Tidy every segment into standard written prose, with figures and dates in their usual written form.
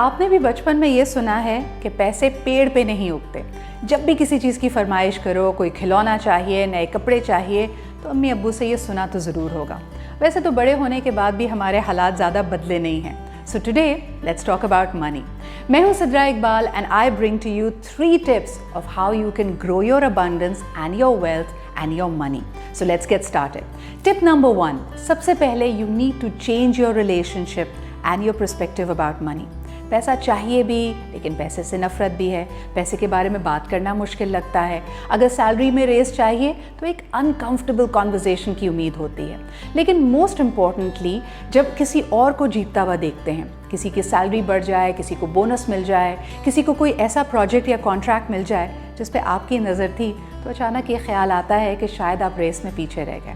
آپ نے بھی بچپن میں یہ سنا ہے کہ پیسے پیڑ پہ نہیں اگتے. جب بھی کسی چیز کی فرمائش کرو, کوئی کھلونا چاہیے, نئے کپڑے چاہیے, تو امی ابو سے یہ سنا تو ضرور ہوگا. ویسے تو بڑے ہونے کے بعد بھی ہمارے حالات زیادہ بدلے نہیں ہیں. So today, let's talk about money. میں ہوں Sadra Iqbal and I bring to you 3 tips of how you can grow your abundance and your wealth and your money. So let's get started. Tip number 1. سب سے پہلے you need to change your relationship and your perspective about money. پیسہ چاہیے بھی, لیکن پیسے سے نفرت بھی ہے. پیسے کے بارے میں بات کرنا مشکل لگتا ہے. اگر سیلری میں ریز چاہیے تو ایک انکمفرٹیبل کانورزیشن کی امید ہوتی ہے. لیکن موسٹ امپورٹنٹلی جب کسی اور کو جیتتا ہوا دیکھتے ہیں, کسی کی سیلری بڑھ جائے, کسی کو بونس مل جائے, کسی کو کوئی ایسا پروجیکٹ یا کانٹریکٹ مل جائے جس پہ آپ کی نظر تھی, تو اچانک یہ خیال آتا ہے کہ شاید آپ ریس میں پیچھے رہ گئے.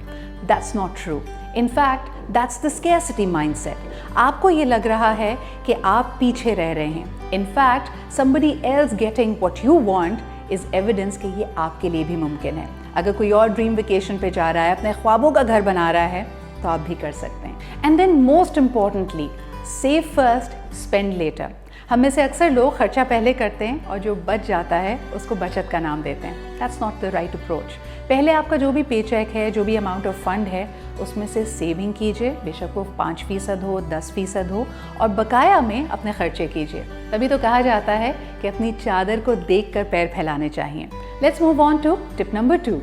That's not true. In fact, that's the scarcity mindset. آپ کو یہ لگ رہا ہے کہ آپ پیچھے رہ رہے ہیں. In fact, somebody else getting what you want is evidence کہ یہ آپ کے لیے بھی ممکن ہے. اگر کوئی اور ڈریم ویکیشن پہ جا رہا ہے, اپنے خوابوں کا گھر بنا رہا ہے, تو آپ بھی کر سکتے ہیں. And then most importantly, save first, spend later. ہم میں سے اکثر لوگ خرچہ پہلے کرتے ہیں اور جو بچ جاتا ہے اس کو بچت کا نام دیتے ہیں. That's not the right approach. پہلے آپ کا جو بھی پے چیک ہے, جو بھی اماؤنٹ آف فنڈ ہے, اس میں سے سیونگ کیجئے, بے شک وہ 5% ہو, 10% ہو, اور بقایا میں اپنے خرچے کیجئے. تبھی تو کہا جاتا ہے کہ اپنی چادر کو دیکھ کر پیر پھیلانے چاہیے. Let's move on to tip number 2.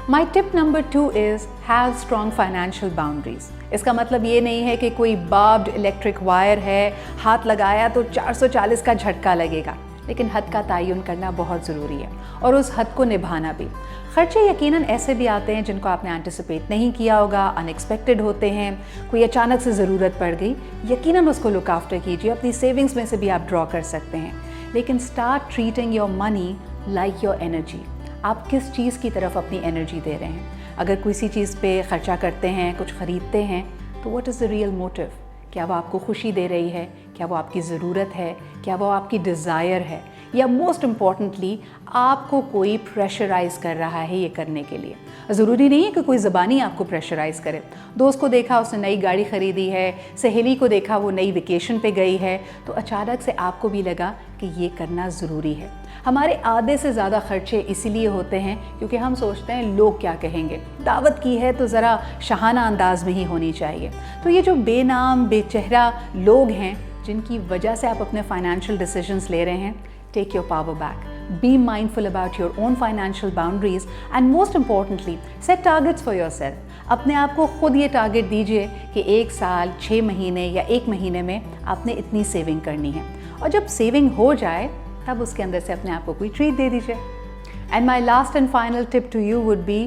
My tip number 2 is have strong financial boundaries. اس کا مطلب یہ نہیں ہے کہ کوئی باربڈ الیکٹرک وائر ہے, ہاتھ لگایا تو 440 کا جھٹکا لگے گا. لیکن حد کا تعین کرنا بہت ضروری ہے, اور اس حد کو نبھانا بھی. خرچے یقیناً ایسے بھی آتے ہیں جن کو آپ نے اینٹیسپیٹ نہیں کیا ہوگا, ان ایکسپیکٹڈ ہوتے ہیں, کوئی اچانک سے ضرورت پڑ گئی. یقیناً اس کو لک آفٹر کیجیے, اپنی سیونگز میں سے بھی آپ ڈرا کر سکتے ہیں. لیکن start treating your money like your energy. آپ کس چیز کی طرف اپنی انرجی دے رہے ہیں؟ اگر کسی چیز پہ خرچہ کرتے ہیں, کچھ خریدتے ہیں, تو what is the real motive? کیا وہ آپ کو خوشی دے رہی ہے؟ کیا وہ آپ کی ضرورت ہے؟ کیا وہ آپ کی ڈیزائر ہے؟ یا موسٹ امپورٹنٹلی آپ کو کوئی پریشرائز کر رہا ہے یہ کرنے کے لیے؟ ضروری نہیں ہے کہ کوئی زبانی آپ کو پریشرائز کرے. دوست کو دیکھا اس نے نئی گاڑی خریدی ہے, سہیلی کو دیکھا وہ نئی ویکیشن پہ گئی ہے, تو اچانک سے آپ کو بھی لگا کہ یہ کرنا ضروری ہے. ہمارے آدھے سے زیادہ خرچے اسی لیے ہوتے ہیں کیونکہ ہم سوچتے ہیں لوگ کیا کہیں گے, دعوت کی ہے تو ذرا شاہانہ انداز میں ہی ہونی چاہیے. تو یہ جو بے نام بے چہرہ لوگ ہیں جن کی وجہ سے آپ اپنے فائنینشیل ڈیسیجنز لے رہے ہیں, take your power back. Be mindful about your own financial boundaries and most importantly, set targets for yourself. اپنے آپ کو خود یہ ٹارگٹ دیجئے کہ 1 سال 6 مہینے یا 1 مہینے میں آپ نے اتنی سیونگ کرنی ہے, اور جب سیونگ ہو جائے تب اس کے اندر سے اپنے آپ کو کوئی ٹریٹ دے دیجئے. And my last and final tip to you would be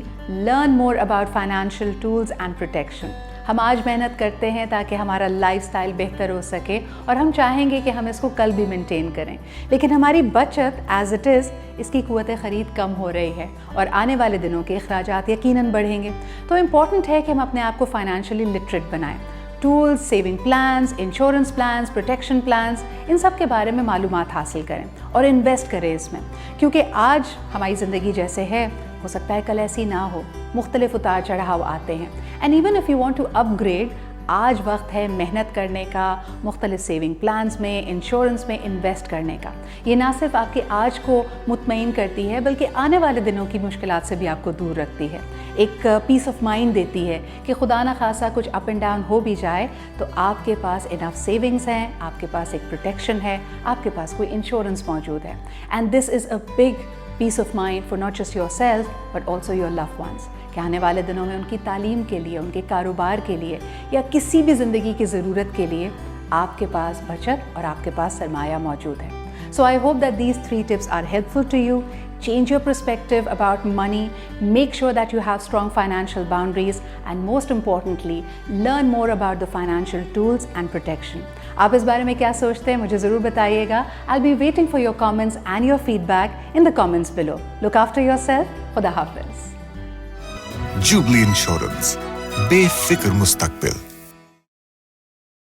learn more about financial tools and protection. ہم آج محنت کرتے ہیں تاکہ ہمارا لائف سٹائل بہتر ہو سکے, اور ہم چاہیں گے کہ ہم اس کو کل بھی مینٹین کریں. لیکن ہماری بچت ایز اٹ از, اس کی قوت خرید کم ہو رہی ہے, اور آنے والے دنوں کے اخراجات یقیناً بڑھیں گے. تو امپورٹنٹ ہے کہ ہم اپنے آپ کو فائنینشلی لٹریٹ بنائیں. Tools, saving plans, insurance plans, protection plans, ان سب کے بارے میں معلومات حاصل کریں اور انویسٹ کریں اس میں. کیونکہ آج ہماری زندگی جیسے ہے, ہو سکتا ہے کل ایسی نہ ہو, مختلف اتار چڑھاؤ آتے ہیں. And even if you want to upgrade, آج وقت ہے محنت کرنے کا, مختلف سیونگ پلانز میں, انشورنس میں انویسٹ کرنے کا. یہ نہ صرف آپ کے آج کو مطمئن کرتی ہے بلکہ آنے والے دنوں کی مشکلات سے بھی آپ کو دور رکھتی ہے. ایک پیس آف مائنڈ دیتی ہے کہ خدا نہ خاصا کچھ اپ اینڈ ڈاؤن ہو بھی جائے تو آپ کے پاس انف سیونگز ہیں, آپ کے پاس ایک پروٹیکشن ہے, آپ کے پاس کوئی انشورنس موجود ہے. And this is a big peace of mind for not just yourself but also your loved ones, کہ آنے والے دنوں میں ان کی تعلیم کے لیے, ان کے کاروبار کے لیے, یا کسی بھی زندگی کی ضرورت کے لیے آپ کے پاس بچت اور آپ کے پاس سرمایہ موجود ہے. So I hope that these 3 tips are helpful to you. Change your perspective about money, make sure that you have strong financial boundaries, and most importantly, learn more about the financial tools and protection. آپ اس بارے میں کیا سوچتے ہیں مجھے ضرور بتائیے گا. I'll be waiting for your comments and your feedback in the comments below. Look after yourself. خدا حافظ. Jubilee Insurance. بے فکر مستقبل.